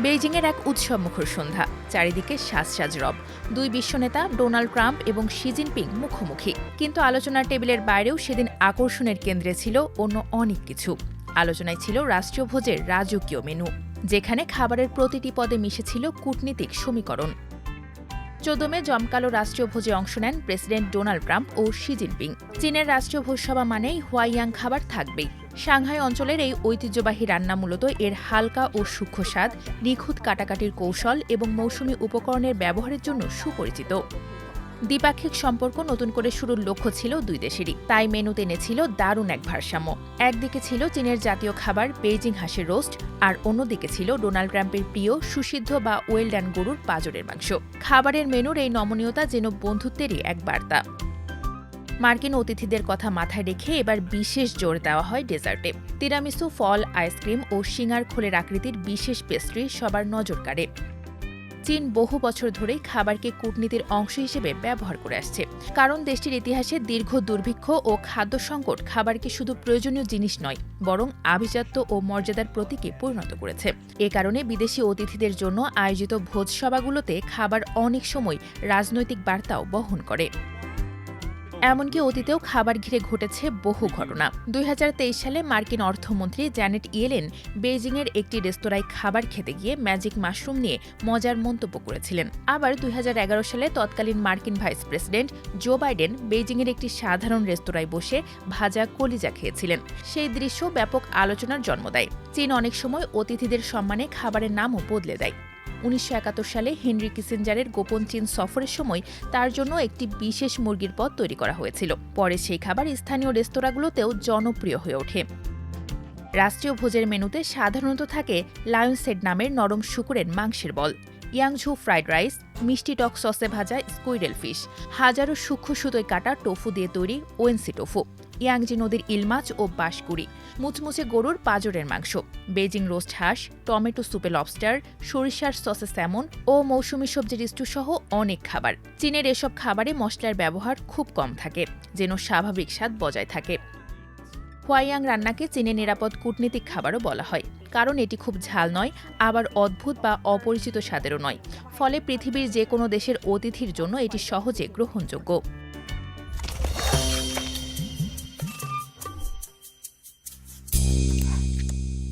বেইজিংয়ের এক উৎসবমুখর সন্ধ্যা, চারিদিকে সাজ রব। দুই বিশ্বনেতা ডোনাল্ড ট্রাম্প এবং শি জিনপিং মুখোমুখি। কিন্তু আলোচনার টেবিলের বাইরেও সেদিন আকর্ষণের কেন্দ্রে ছিল অন্য অনেক কিছু। আলোচনায় ছিল রাষ্ট্রীয় ভোজের রাজকীয় মেনু, যেখানে খাবারের প্রতিটি পদে মিশেছিল কূটনীতিক সমীকরণ। ১৪ মে জমকালো রাষ্ট্রীয় ভোজে অংশ নেন প্রেসিডেন্ট ডোনাল্ড ট্রাম্প ও শি জিনপিং। চীনের রাষ্ট্রীয় ভোজসভা মানেই হুয়াইয়াং খাবার থাকবেই। সাংহাই অঞ্চলের এই ঐতিহ্যবাহী রান্না মূলত এর হালকা ও সূক্ষ্ম স্বাদ, নিখুঁত কাটাকাটির কৌশল এবং মৌসুমী উপকরণের ব্যবহারের জন্য সুপরিচিত। দ্বিপাক্ষিক সম্পর্ক নতুন করে শুরুর লক্ষ্য ছিল দুই দেশেরই, তাই মেনুতে এনেছিল দারুণ এক ভারসাম্য। একদিকে ছিল চীনের জাতীয় খাবার বেইজিং হাঁসের রোস্ট, আর অন্যদিকে ছিল ডোনাল্ড ট্রাম্পের প্রিয় সুসিদ্ধ বা ওয়েল ডান গরুর পাঁজরের মাংস। খাবারের মেনুর এই নমনীয়তা যেন বন্ধুত্বেরই এক বার্তা। মার্কিন অতিথিদের কথা মাথায় রেখে এবার বিশেষ জোর দেওয়া হয় ডেজার্টে। তিরামিসু, ফল, আইসক্রিম ও সিঙার খোলের আকৃতির বিশেষ পেস্ট্রি সবার নজর কাড়ে। চীন বহু বছর ধরেই খাবারকে কূটনীতির অংশ হিসেবে ব্যবহার করে আসছে, কারণ দেশটির ইতিহাসে দীর্ঘ দুর্ভিক্ষ ও খাদ্য সংকট খাবারকে শুধু প্রয়োজনীয় জিনিস নয়, বরং আভিজাত্য ও মর্যাদার প্রতীকে পরিণত করেছে। এ কারণে বিদেশি অতিথিদের জন্য আয়োজিত ভোজসভাগুলোতে খাবার অনেক সময় রাজনৈতিক বার্তাও বহন করে। এমনকি অতীতেও খাবার ঘিরে ঘটেছে বহু ঘটনা। ২০২৩ সালে মার্কিন অর্থমন্ত্রী জ্যানেট ইয়েলেন বেইজিংয়ের একটি রেস্তোরাঁয় খাবার খেতে গিয়ে ম্যাজিক মাশরুম নিয়ে মজার মন্তব্য করেছিলেন। আবার ২০১১ সালে তৎকালীন মার্কিন ভাইস প্রেসিডেন্ট জো বাইডেন বেইজিংয়ের একটি সাধারণ রেস্তোরাঁয় বসে ভাজা কলিজা খেয়েছিলেন। সেই দৃশ্য ব্যাপক আলোচনার জন্ম দেয়। চীন অনেক সময় অতিথিদের সম্মানে খাবারের নামও বদলে দেয়। ১৯৭১ সালে হেনরি কিসিঞ্জারের গোপন চীন সফরের সময় তার জন্য একটি বিশেষ মুরগির পদ তৈরি করা হয়েছিল। পরে সেই খাবার স্থানীয় রেস্তোরাঁগুলোতেও জনপ্রিয় হয়ে ওঠে। রাষ্ট্রীয় ভোজের মেনুতে সাধারণত থাকে লায়ন্স হেড নামের নরম শূকরের মাংসের বল, ইয়াংঝু ফ্রাইড রাইস, মিষ্টি টক সসে ভাজা স্কুইডেল ফিশ, হাজারো সূক্ষ্ম সুতোয় কাটা টোফু দিয়ে তৈরি ওয়েনসি টোফু, ইয়াংজি নদীর ইলমাছ ও বাঁশকুড়ি, মুচমুচে গরুর পাঁজরের মাংস, বেইজিং রোস্ট হাঁস, টমেটো সুপে লবস্টার, সরিষার সসে স্যামন ও মৌসুমী সবজির স্টু সহ অনেক খাবার। চীনের এসব খাবারে মশলার ব্যবহার খুব কম থাকে, যেন স্বাভাবিক স্বাদ বজায় থাকে। হুয়াইয়াং রান্নাকে চীনের নিরাপদ কূটনীতিক খাবারও বলা হয়, কারণ এটি খুব ঝাল নয়, আবার অদ্ভুত বা অপরিচিত স্বাদেরও নয়। ফলে পৃথিবীর যে কোনো দেশের অতিথির জন্য এটি সহজে গ্রহণযোগ্য।